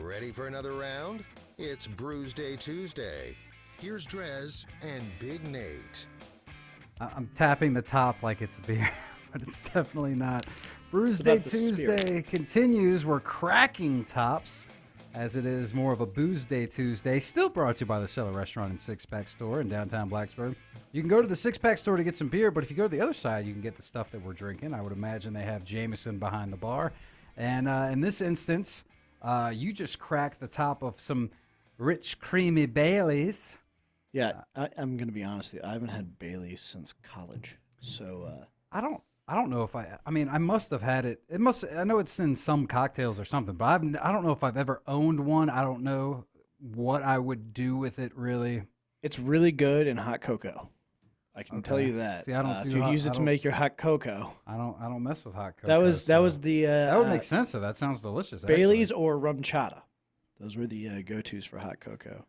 Ready for another round? It's Brewsday Tuesday. Here's DreZ and Big Nate. I'm tapping the top like it's beer, but it's definitely not. Brewsday Tuesday continues. We're cracking tops, as it is more of a Brewsday Tuesday. Still brought to you by the Cellar Restaurant and Six Pack Store in downtown Blacksburg. You can go to the Six Pack Store to get some beer, but if you go to the other side, you can get the stuff that we're drinking. I would imagine they have Jameson behind the bar. And in this instance, you just cracked the top of some rich, creamy Baileys. Yeah, I'm going to be honest with you. I haven't had Baileys since college. So I don't know if I mean, I must have had it. I know it's in some cocktails or something, but I don't know if I've ever owned one. I don't know what I would do with it, really. It's really good in hot cocoa. I can tell you that. See, I don't if you use it to make your hot cocoa. I don't mess with hot cocoa. That was the that would make sense though. That sounds delicious. Baileys or rum chata. Those were the go-tos for hot cocoa.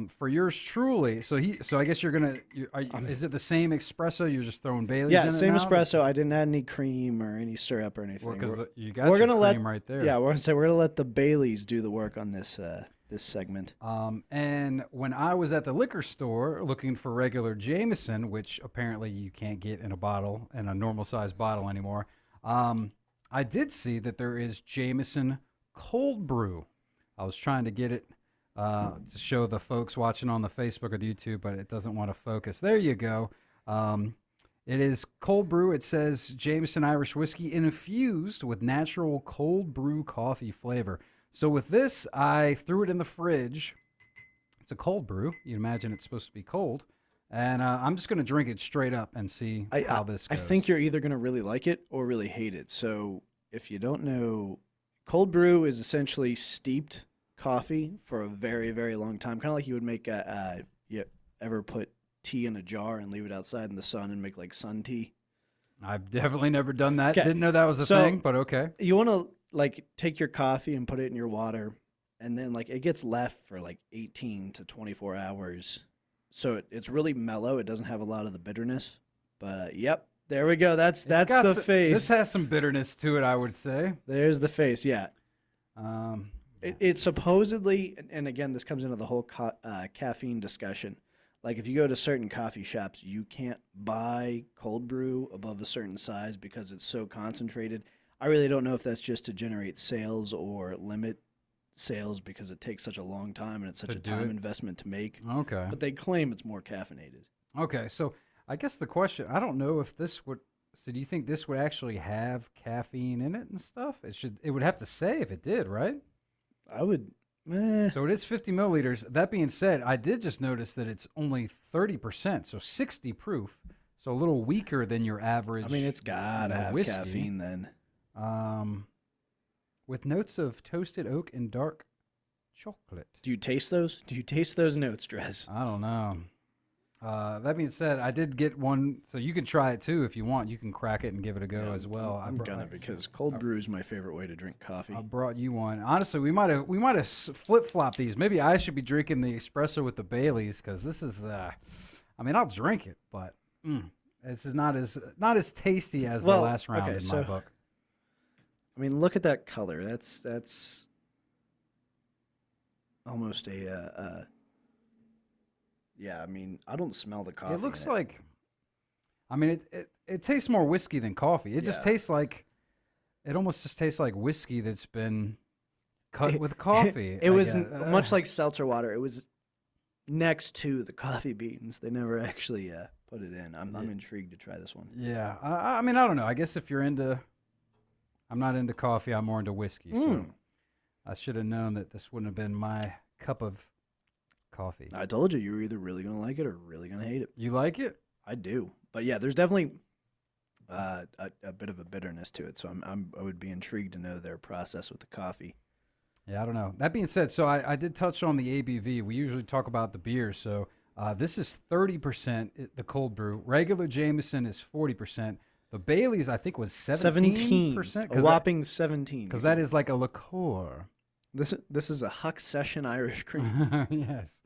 For yours truly, so I guess is it the same espresso? You're just throwing Baileys in it? Yeah, same now? espresso. I didn't add any cream or any syrup or anything. Well, because you got your cream right there. Yeah, we're gonna let the Baileys do the work on this this segment. And when I was at the liquor store looking for regular Jameson, which apparently you can't get in a normal size bottle anymore, I did see that there is Jameson Cold Brew. I was trying to get it to show the folks watching on the Facebook or the YouTube, but it doesn't want to focus. There you go. It is cold brew. It says Jameson Irish whiskey infused with natural cold brew coffee flavor. So with this, I threw it in the fridge. It's a cold brew. You'd imagine it's supposed to be cold. And I'm just going to drink it straight up and see how this goes. I think you're either going to really like it or really hate it. So if you don't know, cold brew is essentially steeped coffee for a very, very long time. Kind of like you would make you ever put tea in a jar and leave it outside in the sun and make like sun tea? I've definitely never done that. Okay. Didn't know that was a thing, but okay. You want to like take your coffee and put it in your water, and then like it gets left for like 18 to 24 hours. So it's really mellow. It doesn't have a lot of the bitterness. But yep, there we go. That's the face. This has some bitterness to it, I would say. There's the face. Yeah. It supposedly, and again, this comes into the whole caffeine discussion. Like if you go to certain coffee shops, you can't buy cold brew above a certain size because it's so concentrated. I really don't know if that's just to generate sales or limit sales because it takes such a long time and it's such a time investment to make. Okay. But they claim it's more caffeinated. Okay, so I guess the question, I don't know if this would, so do you think this would actually have caffeine in it and stuff? It would have to say if it did, right? I would. So it is 50 milliliters. That being said, I did just notice that it's only 30%, so 60 proof. So a little weaker than your average. I mean, it's got to have whiskey. caffeine then. With notes of toasted oak and dark chocolate. Do you taste those? Do you taste those notes, DreZ? I don't know. That being said, I did get one, so you can try it too if you want. You can crack it and give it a go as well. I'm gonna because cold brew is my favorite way to drink coffee. I brought you one. Honestly, we might have flip flopped these. Maybe I should be drinking the espresso with the Baileys because this is. I mean, I'll drink it, but this is not as tasty as the last round in my book. I mean, look at that color. That's almost a. Yeah, I mean, I don't smell the coffee. It looks like, I mean, it tastes more whiskey than coffee. It just tastes like, it almost just tastes like whiskey that's been cut with coffee. It was much like seltzer water. It was next to the coffee beans. They never actually put it in. I'm intrigued to try this one. Yeah, I mean, I don't know. I guess if you're I'm not into coffee. I'm more into whiskey. So I should have known that this wouldn't have been my cup of coffee. I told you were either really going to like it or really going to hate it. You like it? I do. But yeah, there's definitely a bit of a bitterness to it. So I would be intrigued to know their process with the coffee. Yeah, I don't know. That being said, so I did touch on the ABV. We usually talk about the beers. So this is 30%, the cold brew. Regular Jameson is 40%. The Baileys, I think, was 17%. A whopping 17. Because that is like a liqueur. This is a Huck Session Irish cream. Yes.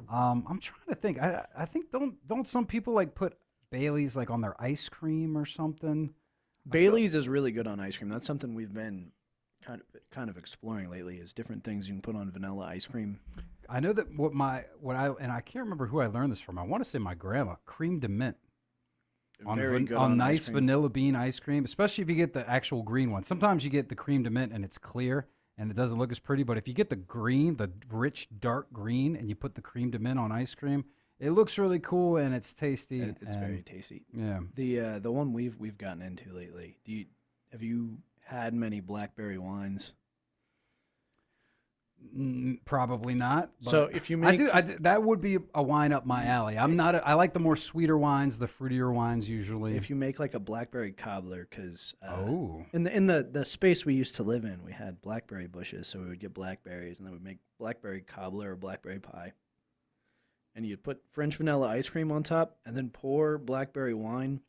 I'm trying to think. I think don't some people like put Baileys like on their ice cream or something? Baileys is really good on ice cream. That's something we've been kind of exploring lately is different things you can put on vanilla ice cream. I know that I can't remember who I learned this from. I want to say my grandma, cream de mint. Very good on ice nice cream. vanilla bean ice cream, especially if you get the actual green one. Sometimes you get the cream de mint and it's clear and it doesn't look as pretty, but if you get the green, the rich dark green, and you put the cream de mint on ice cream, it looks really cool and it's tasty. It's very tasty. Yeah. The one we've gotten into lately. Have you had many Blackberry Wines? Probably not. But So if you make, I do, that would be a wine up my alley. I like the more sweeter wines, the fruitier wines usually. if you make like a blackberry cobbler, because Oh. in the space we used to live in, we had blackberry bushes, so we would get blackberries, and then we'd make blackberry cobbler or blackberry pie. And you'd put French vanilla ice cream on top, and then pour blackberry wine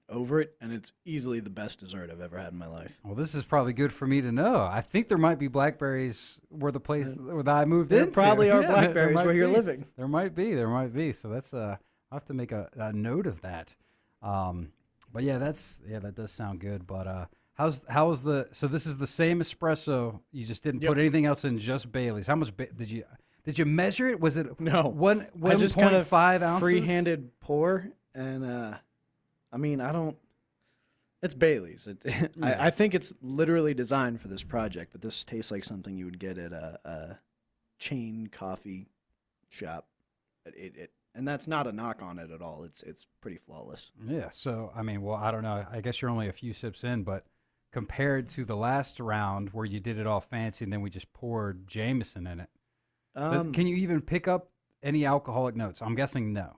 over it, and it's easily the best dessert I've ever had in my life. Well, this is probably good for me to know. I think there might be blackberries where the place where I moved There into. probably are Yeah, blackberries might where you're be. living. There might be. So that's I'll have to make a note of that. But yeah, that does sound good. But how's the so this is the same espresso. You just didn't put anything else in, just Bailey's. How much did you measure it? Was it No. 1.5 ounces? Free-handed pour, and I mean, it's Bailey's. I think it's literally designed for this project, but this tastes like something you would get at a chain coffee shop. And that's not a knock on it at all. It's pretty flawless. Yeah. So I mean, well, I don't know. I guess you're only a few sips in, but compared to the last round where you did it all fancy and then we just poured Jameson in it, can you even pick up any alcoholic notes? I'm guessing no.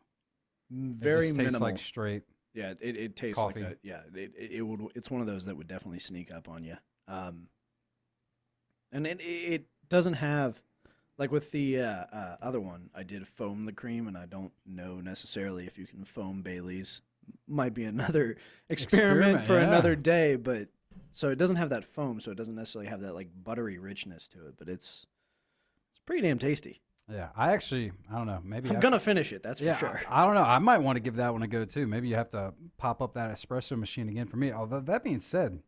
Very it just tastes minimal. like straight. Yeah, it tastes coffee. like it would. It's one of those that would definitely sneak up on you. And it doesn't have, like with the other one, I did foam the cream, and I don't know necessarily if you can foam Bailey's. Might be another experiment for another day, but so it doesn't have that foam, so it doesn't necessarily have that like buttery richness to it, but it's pretty damn tasty. Yeah, I don't know. Maybe I'm gonna finish it. That's for sure. I don't know. I might want to give that one a go too. Maybe you have to pop up that espresso machine again for me. Although that being said,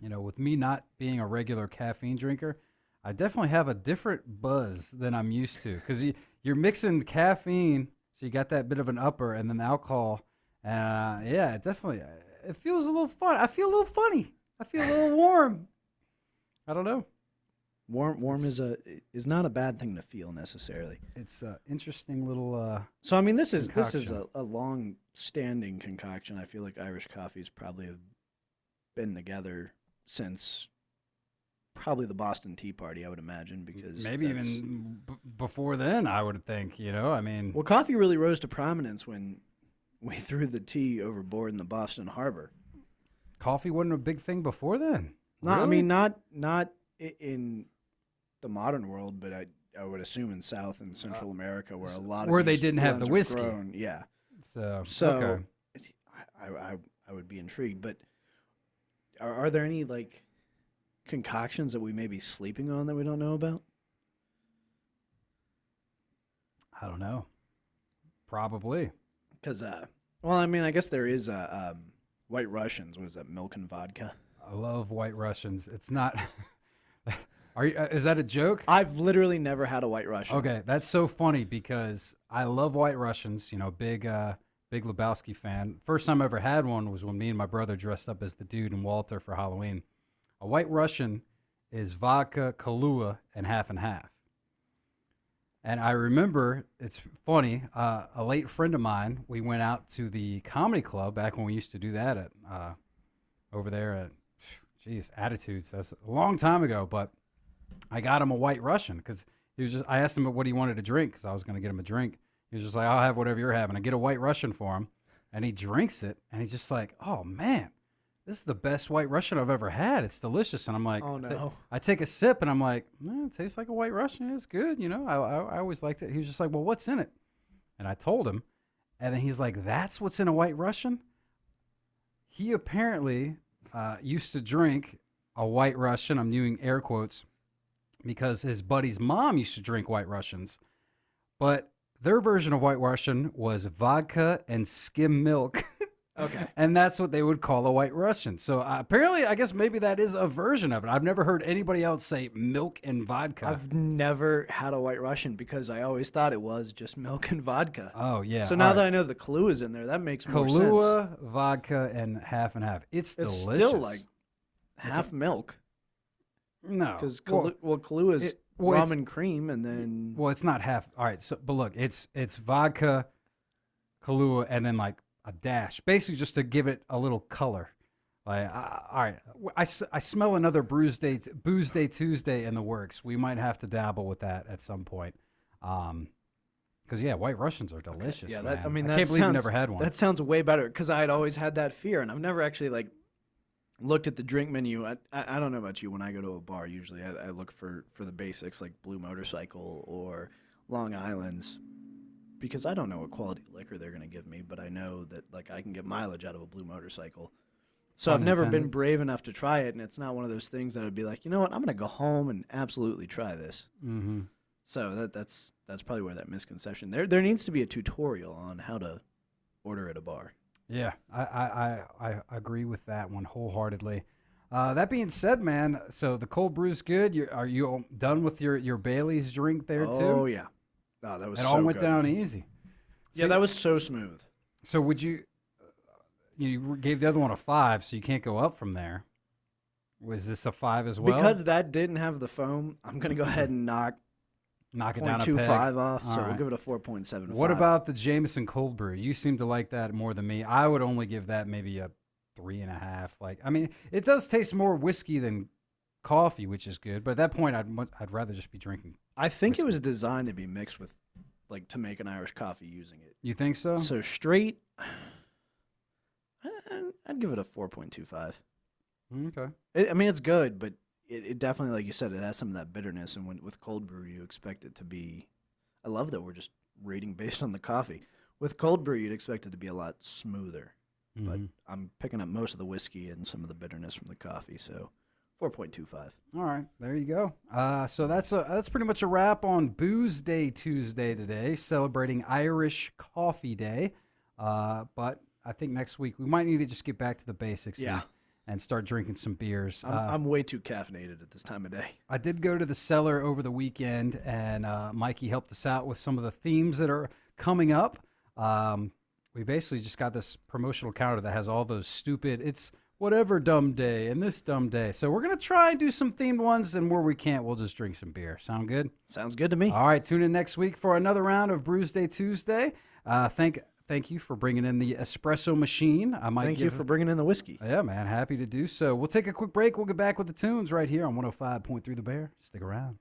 with me not being a regular caffeine drinker, I definitely have a different buzz than I'm used to because you're mixing caffeine, so you got that bit of an upper, and then the alcohol. It definitely it feels a little fun. I feel a little funny. I feel a little warm. I don't know. Warm is not a bad thing to feel necessarily. It's an interesting little. So I mean, this is concoction. a long-standing concoction. I feel like Irish coffees probably have been together since probably the Boston Tea Party, I would imagine, because Maybe even before then, I would think. I mean, well, coffee really rose to prominence when we threw the tea overboard in the Boston Harbor. coffee wasn't a big thing before then. No, I Really? mean not in the modern world, but I would assume in South and Central America where a lot of where they these didn't have the blends are whiskey. grown. Yeah. So So okay. I would be intrigued, but are there any like concoctions that we may be sleeping on that we don't know about? I don't know. Probably. Because well, I mean, I guess there is White Russians. What is that? Milk and vodka. I love White Russians. It's not. Are you? Is that a joke? I've literally never had a White Russian. Okay, that's so funny because I love White Russians. Big Lebowski fan. First time I ever had one was when me and my brother dressed up as the dude and Walter for Halloween. A White Russian is vodka, Kahlua, and half. And I remember, it's funny, a late friend of mine, we went out to the comedy club back when we used to do that at over there at, Attitudes. That's a long time ago, but I got him a White Russian because I asked him what he wanted to drink because I was going to get him a drink. He was just like, I'll have whatever you're having. I get a White Russian for him, and he drinks it, and he's just like, oh, man, this is the best White Russian I've ever had. It's delicious. And I'm like, Oh no. I take a sip, and I'm like, it tastes like a White Russian. It's good. I always liked it. He was just like, well, what's in it? And I told him, and then he's like, that's what's in a White Russian? He apparently used to drink a White Russian. I'm using air quotes because his buddy's mom used to drink White Russians, but their version of White Russian was vodka and skim milk Okay. And that's what they would call a White Russian. So apparently, I guess maybe that is a version of it. I've never heard anybody else say milk and vodka. I've never had a White Russian because I always thought it was just milk and vodka. Oh, yeah. So now that I know the Kahlua is in there, that makes more sense. Kahlua, vodka, and half and half. It's delicious. Still like half milk. No. Because Kahlua is rum and cream, and then... Well, it's not half. All right, but look, it's vodka, Kahlua, and then like a dash, basically just to give it a little color. Like, all right, I smell another Brewsday Tuesday in the works. We might have to dabble with that at some point. Because yeah, White Russians are delicious. Okay. Yeah, man. I can't believe you never had one. That sounds way better because I had always had that fear, and I've never actually looked at the drink menu. I don't know about you. When I go to a bar, usually I look for the basics like Blue Motorcycle or Long Island's, because I don't know what quality liquor they're going to give me, but I know that I can get mileage out of a Blue Motorcycle. So I've never been brave enough to try it, and it's not one of those things that I'd be like, you know what, I'm going to go home and absolutely try this. Mm-hmm. So that's probably where that misconception. There needs to be a tutorial on how to order at a bar. Yeah, I agree with that one wholeheartedly. That being said, man, so the cold brew's good. Are you done with your Bailey's drink there too? Oh yeah, that was it so all went good. down easy. Yeah, that was so smooth. So would you gave the other one a 5, so you can't go up from there. Was this a 5 as well? Because that didn't have the foam, I'm gonna go ahead and knock it down a peg. 0.25 off. All So right. we'll give it a 4.75. What about the Jameson Cold Brew? You seem to like that more than me. I would only give that maybe a 3.5. It does taste more whiskey than coffee, which is good. But at that point, I'd rather just be drinking. I think whiskey. it was designed to be mixed with, to make an Irish coffee using it. You think so? So straight, I'd give it a 4.25. Okay. It's good, but it definitely, like you said, it has some of that bitterness. And with cold brew, you expect it to be. I love that we're just rating based on the coffee. With cold brew, you'd expect it to be a lot smoother. Mm-hmm. But I'm picking up most of the whiskey and some of the bitterness from the coffee, so 4.25. All right, there you go. So that's pretty much a wrap on Brewsday Tuesday today, celebrating Irish Coffee Day. But I think next week we might need to just get back to the basics. Yeah. And start drinking some beers. I'm way too caffeinated at this time of day. I did go to the cellar over the weekend, and Mikey helped us out with some of the themes that are coming up. We basically just got this promotional calendar that has all those stupid, it's whatever dumb day and this dumb day. So we're going to try and do some themed ones, and where we can't, we'll just drink some beer. Sound good? Sounds good to me. All right, tune in next week for another round of Brewsday Tuesday. Thank you for bringing in the espresso machine. Thank you for bringing in the whiskey. Yeah, man, happy to do so. We'll take a quick break. We'll get back with the tunes right here on 105.3 The Bear. Stick around.